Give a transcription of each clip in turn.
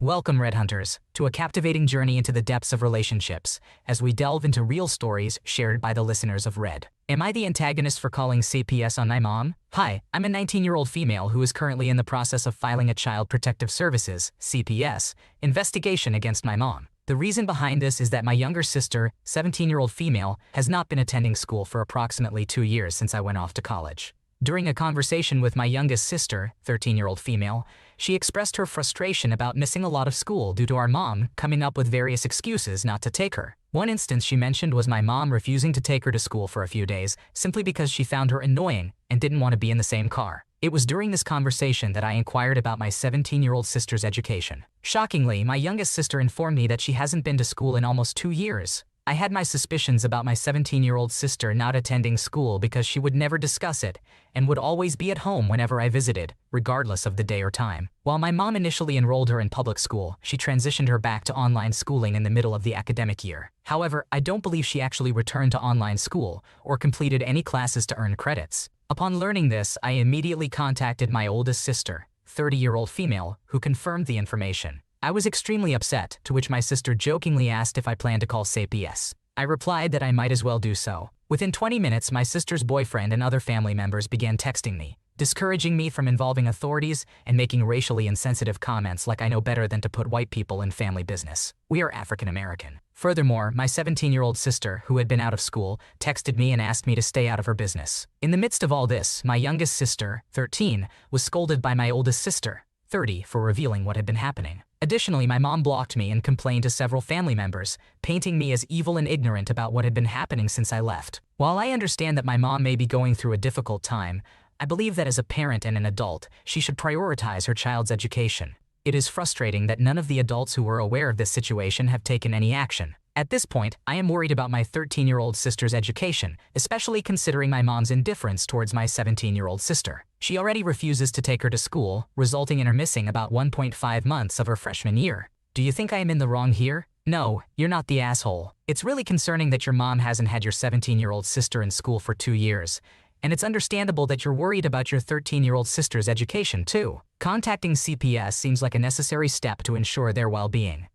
Welcome, Red Hunters, to a captivating journey into the depths of relationships, as we delve into real stories shared by the listeners of Red. Am I the antagonist for calling CPS on my mom? Hi, I'm a 19-year-old female who is currently in the process of filing a Child Protective Services (CPS) investigation against my mom. The reason behind this is that my younger sister, 17-year-old female, has not been attending school for approximately 2 years since I went off to college. During a conversation with my youngest sister, 13-year-old female, she expressed her frustration about missing a lot of school due to our mom coming up with various excuses not to take her. One instance she mentioned was my mom refusing to take her to school for a few days simply because she found her annoying and didn't want to be in the same car. It was during this conversation that I inquired about my 17-year-old sister's education. Shockingly, my youngest sister informed me that she hasn't been to school in almost 2 years. I had my suspicions about my 17-year-old sister not attending school because she would never discuss it and would always be at home whenever I visited, regardless of the day or time. While my mom initially enrolled her in public school, she transitioned her back to online schooling in the middle of the academic year. However, I don't believe she actually returned to online school or completed any classes to earn credits. Upon learning this, I immediately contacted my oldest sister, 30-year-old female, who confirmed the information. I was extremely upset, to which my sister jokingly asked if I planned to call CPS. I replied that I might as well do so. Within 20 minutes, my sister's boyfriend and other family members began texting me, discouraging me from involving authorities and making racially insensitive comments like I know better than to put white people in family business. We are African American. Furthermore, my 17-year-old sister, who had been out of school, texted me and asked me to stay out of her business. In the midst of all this, my youngest sister, 13, was scolded by my oldest sister, 30, for revealing what had been happening. Additionally, my mom blocked me and complained to several family members, painting me as evil and ignorant about what had been happening since I left. While I understand that my mom may be going through a difficult time, I believe that as a parent and an adult, she should prioritize her child's education. It is frustrating that none of the adults who were aware of this situation have taken any action. At this point, I am worried about my 13-year-old sister's education, especially considering my mom's indifference towards my 17-year-old sister. She already refuses to take her to school, resulting in her missing about 1.5 months of her freshman year. Do you think I am in the wrong here? No, you're not the asshole. It's really concerning that your mom hasn't had your 17-year-old sister in school for 2 years. And it's understandable that you're worried about your 13-year-old sister's education too. Contacting CPS seems like a necessary step to ensure their well-being.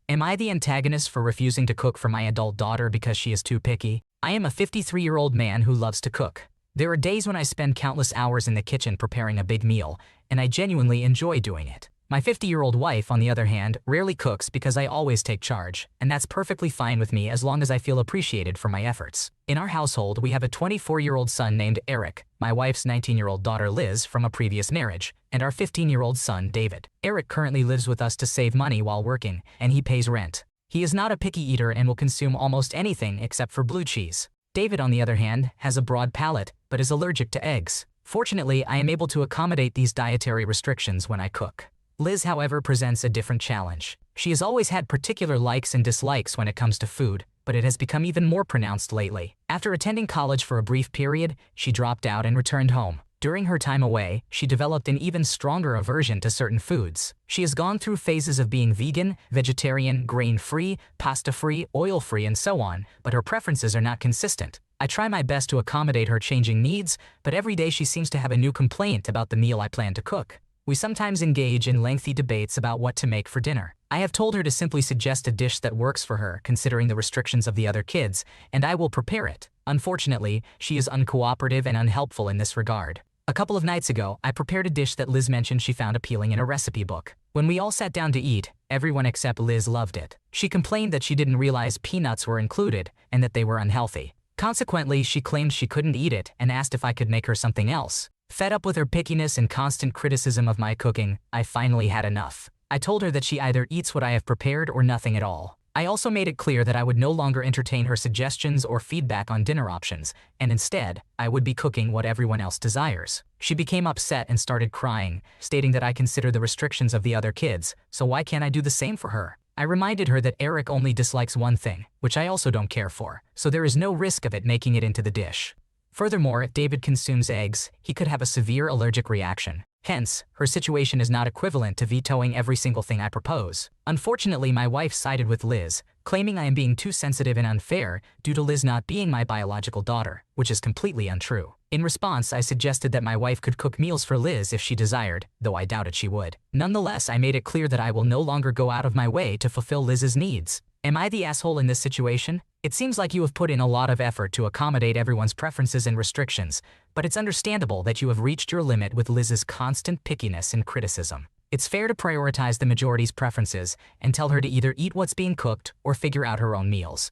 Am I the antagonist for refusing to cook for my adult daughter because she is too picky? I am a 53-year-old man who loves to cook. There are days when I spend countless hours in the kitchen preparing a big meal, and I genuinely enjoy doing it. My 50-year-old wife, on the other hand, rarely cooks because I always take charge, and that's perfectly fine with me as long as I feel appreciated for my efforts. In our household, we have a 24-year-old son named Eric, my wife's 19-year-old daughter Liz from a previous marriage, and our 15-year-old son David. Eric currently lives with us to save money while working, and he pays rent. He is not a picky eater and will consume almost anything except for blue cheese. David, on the other hand, has a broad palate, but is allergic to eggs. Fortunately, I am able to accommodate these dietary restrictions when I cook. Liz, however, presents a different challenge. She has always had particular likes and dislikes when it comes to food, but it has become even more pronounced lately. After attending college for a brief period, she dropped out and returned home. During her time away, she developed an even stronger aversion to certain foods. She has gone through phases of being vegan, vegetarian, grain-free, pasta-free, oil-free, and so on, but her preferences are not consistent. I try my best to accommodate her changing needs, but every day she seems to have a new complaint about the meal I plan to cook. We sometimes engage in lengthy debates about what to make for dinner. I have told her to simply suggest a dish that works for her, considering the restrictions of the other kids, and I will prepare it. Unfortunately, she is uncooperative and unhelpful in this regard. A couple of nights ago, I prepared a dish that Liz mentioned she found appealing in a recipe book. When we all sat down to eat, everyone except Liz loved it. She complained that she didn't realize peanuts were included and that they were unhealthy. Consequently, she claimed she couldn't eat it and asked if I could make her something else. Fed up with her pickiness and constant criticism of my cooking, I finally had enough. I told her that she either eats what I have prepared or nothing at all. I also made it clear that I would no longer entertain her suggestions or feedback on dinner options, and instead, I would be cooking what everyone else desires. She became upset and started crying, stating that I consider the restrictions of the other kids, so why can't I do the same for her? I reminded her that Eric only dislikes one thing, which I also don't care for, so there is no risk of it making it into the dish. Furthermore, if David consumes eggs, he could have a severe allergic reaction. Hence, her situation is not equivalent to vetoing every single thing I propose. Unfortunately, my wife sided with Liz, claiming I am being too sensitive and unfair due to Liz not being my biological daughter, which is completely untrue. In response, I suggested that my wife could cook meals for Liz if she desired, though I doubted she would. Nonetheless, I made it clear that I will no longer go out of my way to fulfill Liz's needs. Am I the asshole in this situation? It seems like you have put in a lot of effort to accommodate everyone's preferences and restrictions, but it's understandable that you have reached your limit with Liz's constant pickiness and criticism. It's fair to prioritize the majority's preferences and tell her to either eat what's being cooked or figure out her own meals.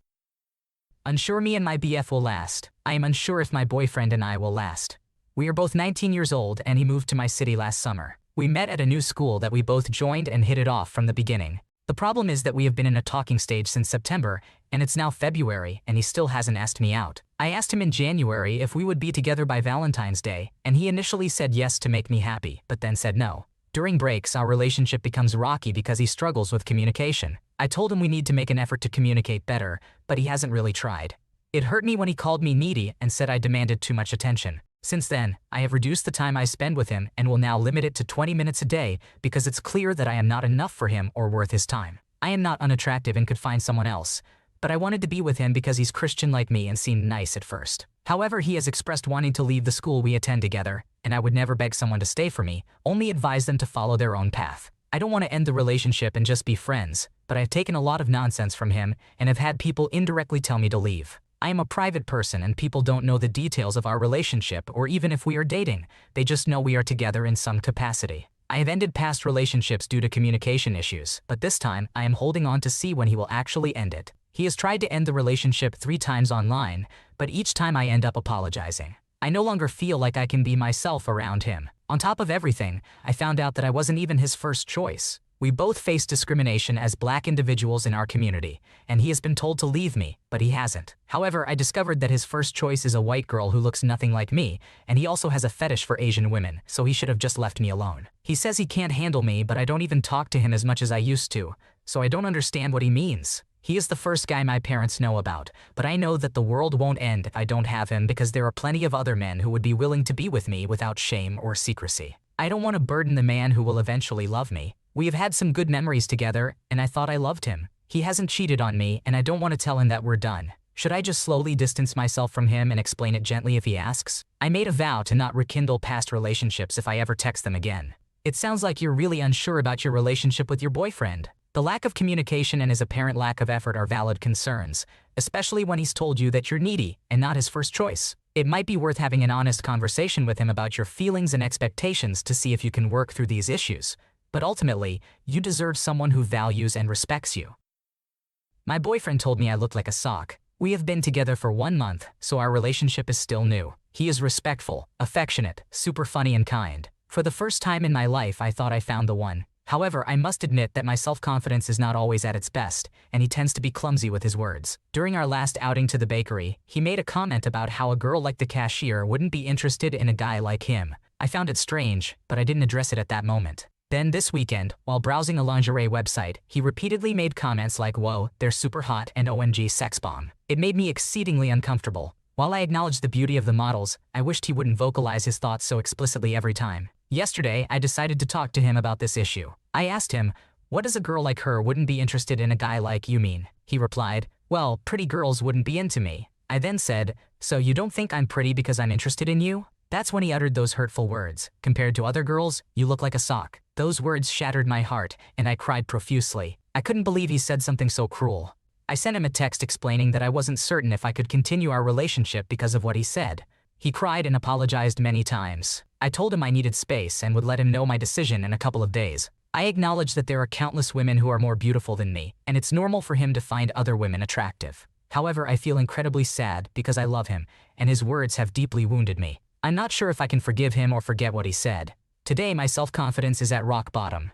Unsure me and my BF will last. I am unsure if my boyfriend and I will last. We are both 19 years old and he moved to my city last summer. We met at a new school that we both joined and hit it off from the beginning. The problem is that we have been in a talking stage since September, and it's now February, and he still hasn't asked me out. I asked him in January if we would be together by Valentine's Day, and he initially said yes to make me happy, but then said no. During breaks, our relationship becomes rocky because he struggles with communication. I told him we need to make an effort to communicate better, but he hasn't really tried. It hurt me when he called me needy and said I demanded too much attention. Since then, I have reduced the time I spend with him and will now limit it to 20 minutes a day because it's clear that I am not enough for him or worth his time. I am not unattractive and could find someone else, but I wanted to be with him because he's Christian like me and seemed nice at first. However, he has expressed wanting to leave the school we attend together, and I would never beg someone to stay for me, only advise them to follow their own path. I don't want to end the relationship and just be friends, but I've taken a lot of nonsense from him and have had people indirectly tell me to leave. I am a private person and people don't know the details of our relationship or even if we are dating, they just know we are together in some capacity. I have ended past relationships due to communication issues, but this time I am holding on to see when he will actually end it. He has tried to end the relationship 3 times online, but each time I end up apologizing. I no longer feel like I can be myself around him. On top of everything, I found out that I wasn't even his first choice. We both face discrimination as Black individuals in our community, and he has been told to leave me, but he hasn't. However, I discovered that his first choice is a white girl who looks nothing like me, and he also has a fetish for Asian women, so he should have just left me alone. He says he can't handle me, but I don't even talk to him as much as I used to, so I don't understand what he means. He is the first guy my parents know about, but I know that the world won't end if I don't have him because there are plenty of other men who would be willing to be with me without shame or secrecy. I don't want to burden the man who will eventually love me. We have had some good memories together, and I thought I loved him. He hasn't cheated on me, and I don't want to tell him that we're done. Should I just slowly distance myself from him and explain it gently if he asks? I made a vow to not rekindle past relationships if I ever text them again. It sounds like you're really unsure about your relationship with your boyfriend. The lack of communication and his apparent lack of effort are valid concerns, especially when he's told you that you're needy and not his first choice. It might be worth having an honest conversation with him about your feelings and expectations to see if you can work through these issues. But ultimately, you deserve someone who values and respects you. My boyfriend told me I looked like a sock. We have been together for 1 month, so our relationship is still new. He is respectful, affectionate, super funny and kind. For the first time in my life, I thought I found the one. However, I must admit that my self-confidence is not always at its best, and he tends to be clumsy with his words. During our last outing to the bakery, he made a comment about how a girl like the cashier wouldn't be interested in a guy like him. I found it strange, but I didn't address it at that moment. Then this weekend, while browsing a lingerie website, he repeatedly made comments like "whoa, they're super hot" and "OMG sex bomb." It made me exceedingly uncomfortable. While I acknowledged the beauty of the models, I wished he wouldn't vocalize his thoughts so explicitly every time. Yesterday, I decided to talk to him about this issue. I asked him, "What does a girl like her wouldn't be interested in a guy like you mean?" He replied, "Well, pretty girls wouldn't be into me." I then said, "So you don't think I'm pretty because I'm interested in you?" That's when he uttered those hurtful words. "Compared to other girls, you look like a sock." Those words shattered my heart, and I cried profusely. I couldn't believe he said something so cruel. I sent him a text explaining that I wasn't certain if I could continue our relationship because of what he said. He cried and apologized many times. I told him I needed space and would let him know my decision in a couple of days. I acknowledge that there are countless women who are more beautiful than me, and it's normal for him to find other women attractive. However, I feel incredibly sad because I love him, and his words have deeply wounded me. I'm not sure if I can forgive him or forget what he said. Today, my self-confidence is at rock bottom.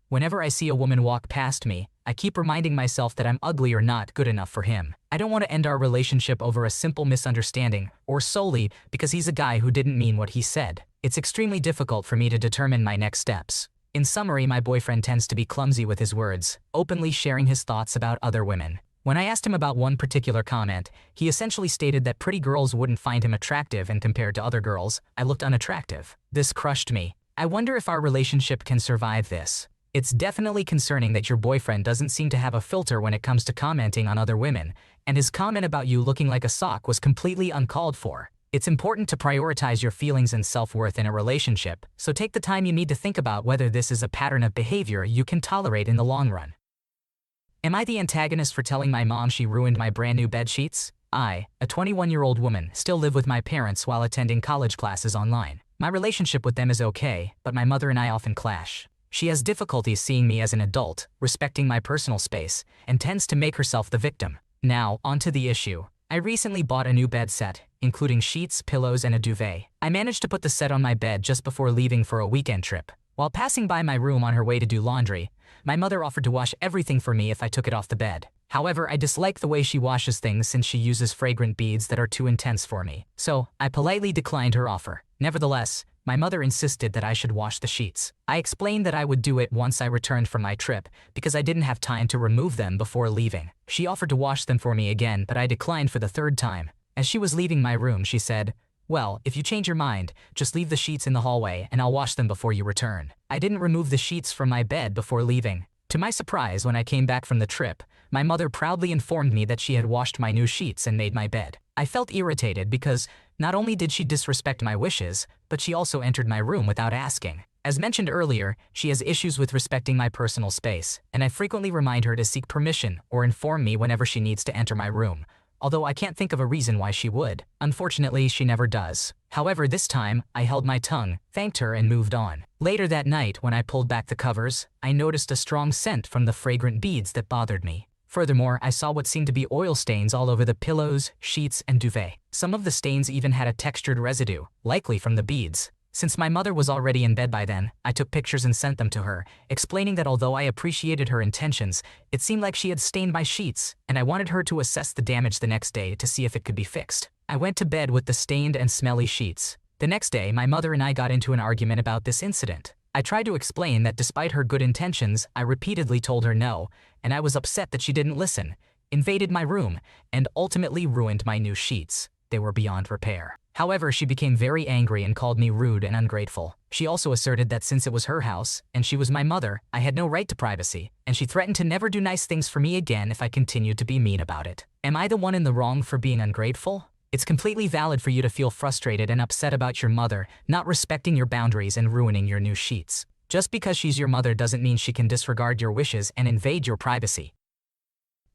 Whenever I see a woman walk past me, I keep reminding myself that I'm ugly or not good enough for him. I don't want to end our relationship over a simple misunderstanding, or solely because he's a guy who didn't mean what he said. It's extremely difficult for me to determine my next steps. In summary, my boyfriend tends to be clumsy with his words, openly sharing his thoughts about other women. When I asked him about one particular comment, he essentially stated that pretty girls wouldn't find him attractive, and compared to other girls, I looked unattractive. This crushed me. I wonder if our relationship can survive this. It's definitely concerning that your boyfriend doesn't seem to have a filter when it comes to commenting on other women, and his comment about you looking like a sock was completely uncalled for. It's important to prioritize your feelings and self-worth in a relationship, so take the time you need to think about whether this is a pattern of behavior you can tolerate in the long run. Am I the antagonist for telling my mom she ruined my brand new bedsheets? I, a 21-year-old woman, still live with my parents while attending college classes online. My relationship with them is okay, but my mother and I often clash. She has difficulties seeing me as an adult, respecting my personal space, and tends to make herself the victim. Now, onto the issue. I recently bought a new bed set, including sheets, pillows, and a duvet. I managed to put the set on my bed just before leaving for a weekend trip. While passing by my room on her way to do laundry, my mother offered to wash everything for me if I took it off the bed. However, I dislike the way she washes things since she uses fragrant beads that are too intense for me. So, I politely declined her offer. Nevertheless, my mother insisted that I should wash the sheets. I explained that I would do it once I returned from my trip because I didn't have time to remove them before leaving. She offered to wash them for me again, but I declined for the third time. As she was leaving my room, she said, "Well, if you change your mind, just leave the sheets in the hallway and I'll wash them before you return." I didn't remove the sheets from my bed before leaving. To my surprise, when I came back from the trip, my mother proudly informed me that she had washed my new sheets and made my bed. I felt irritated because not only did she disrespect my wishes, but she also entered my room without asking. As mentioned earlier, she has issues with respecting my personal space, and I frequently remind her to seek permission or inform me whenever she needs to enter my room, although I can't think of a reason why she would. Unfortunately, she never does. However, this time, I held my tongue, thanked her, and moved on. Later that night, when I pulled back the covers, I noticed a strong scent from the fragrant beads that bothered me. Furthermore, I saw what seemed to be oil stains all over the pillows, sheets, and duvet. Some of the stains even had a textured residue, likely from the beads. Since my mother was already in bed by then, I took pictures and sent them to her, explaining that although I appreciated her intentions, it seemed like she had stained my sheets, and I wanted her to assess the damage the next day to see if it could be fixed. I went to bed with the stained and smelly sheets. The next day, my mother and I got into an argument about this incident. I tried to explain that despite her good intentions, I repeatedly told her no, and I was upset that she didn't listen, invaded my room, and ultimately ruined my new sheets. They were beyond repair. However, she became very angry and called me rude and ungrateful. She also asserted that since it was her house, and she was my mother, I had no right to privacy, and she threatened to never do nice things for me again if I continued to be mean about it. Am I the one in the wrong for being ungrateful? It's completely valid for you to feel frustrated and upset about your mother not respecting your boundaries and ruining your new sheets. Just because she's your mother doesn't mean she can disregard your wishes and invade your privacy.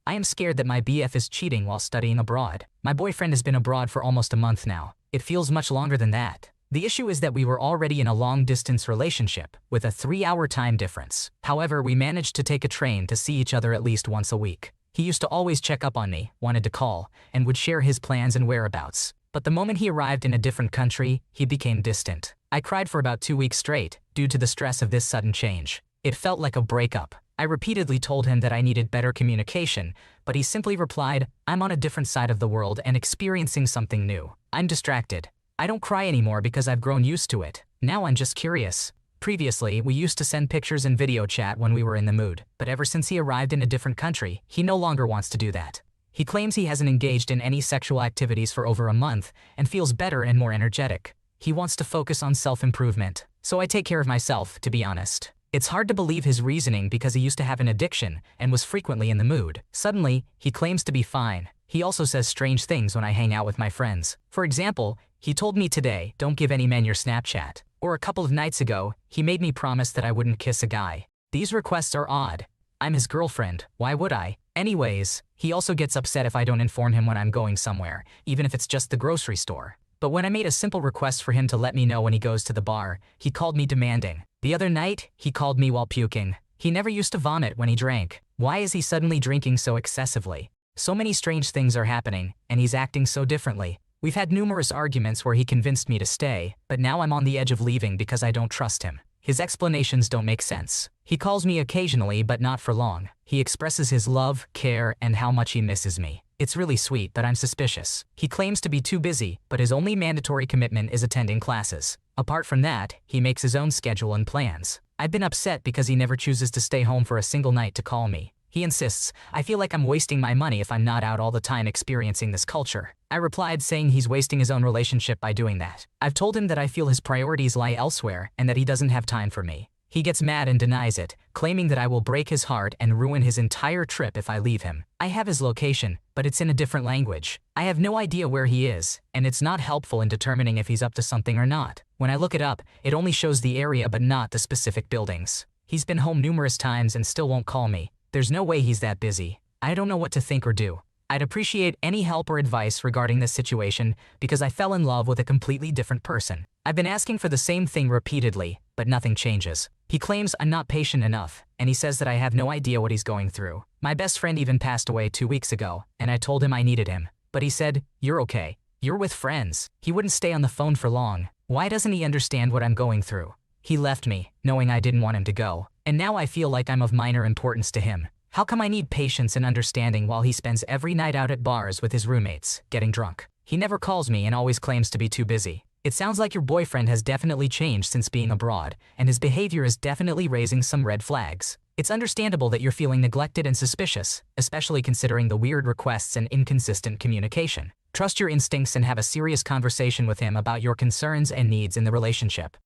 I am scared that my BF is cheating while studying abroad. My boyfriend has been abroad for almost a month now. It feels much longer than that. The issue is that we were already in a long-distance relationship with a 3-hour time difference. However, we managed to take a train to see each other at least once a week. He used to always check up on me, wanted to call, and would share his plans and whereabouts. But the moment he arrived in a different country, he became distant. I cried for about 2 weeks straight due to the stress of this sudden change. It felt like a breakup. I repeatedly told him that I needed better communication, but he simply replied, "I'm on a different side of the world and experiencing something new. I'm distracted. I don't cry anymore because I've grown used to it. Now I'm just curious." Previously, we used to send pictures and video chat when we were in the mood, but ever since he arrived in a different country, he no longer wants to do that. He claims he hasn't engaged in any sexual activities for over a month and feels better and more energetic. He wants to focus on self-improvement. So I take care of myself, to be honest. It's hard to believe his reasoning because he used to have an addiction and was frequently in the mood. Suddenly, he claims to be fine. He also says strange things when I hang out with my friends. For example, he told me today, "Don't give any men your Snapchat." Or a couple of nights ago, he made me promise that I wouldn't kiss a guy. These requests are odd. I'm his girlfriend, why would I? Anyways, he also gets upset if I don't inform him when I'm going somewhere, even if it's just the grocery store. But when I made a simple request for him to let me know when he goes to the bar, he called me demanding. The other night, he called me while puking. He never used to vomit when he drank. Why is he suddenly drinking so excessively? So many strange things are happening, and he's acting so differently. We've had numerous arguments where he convinced me to stay, but now I'm on the edge of leaving because I don't trust him. His explanations don't make sense. He calls me occasionally, but not for long. He expresses his love, care, and how much he misses me. It's really sweet, but I'm suspicious. He claims to be too busy, but his only mandatory commitment is attending classes. Apart from that, he makes his own schedule and plans. I've been upset because he never chooses to stay home for a single night to call me. He insists, "I feel like I'm wasting my money if I'm not out all the time experiencing this culture." I replied saying he's wasting his own relationship by doing that. I've told him that I feel his priorities lie elsewhere and that he doesn't have time for me. He gets mad and denies it, claiming that I will break his heart and ruin his entire trip if I leave him. I have his location, but it's in a different language. I have no idea where he is, and it's not helpful in determining if he's up to something or not. When I look it up, it only shows the area but not the specific buildings. He's been home numerous times and still won't call me. There's no way he's that busy. I don't know what to think or do. I'd appreciate any help or advice regarding this situation because I fell in love with a completely different person. I've been asking for the same thing repeatedly, but nothing changes. He claims I'm not patient enough, and he says that I have no idea what he's going through. My best friend even passed away 2 weeks ago, and I told him I needed him. But he said, "You're okay. You're with friends." He wouldn't stay on the phone for long. Why doesn't he understand what I'm going through? He left me, knowing I didn't want him to go, and now I feel like I'm of minor importance to him. How come I need patience and understanding while he spends every night out at bars with his roommates, getting drunk? He never calls me and always claims to be too busy. It sounds like your boyfriend has definitely changed since being abroad, and his behavior is definitely raising some red flags. It's understandable that you're feeling neglected and suspicious, especially considering the weird requests and inconsistent communication. Trust your instincts and have a serious conversation with him about your concerns and needs in the relationship.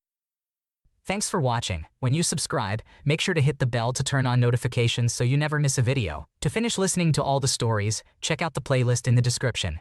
Thanks for watching. When you subscribe, make sure to hit the bell to turn on notifications so you never miss a video. To finish listening to all the stories, check out the playlist in the description.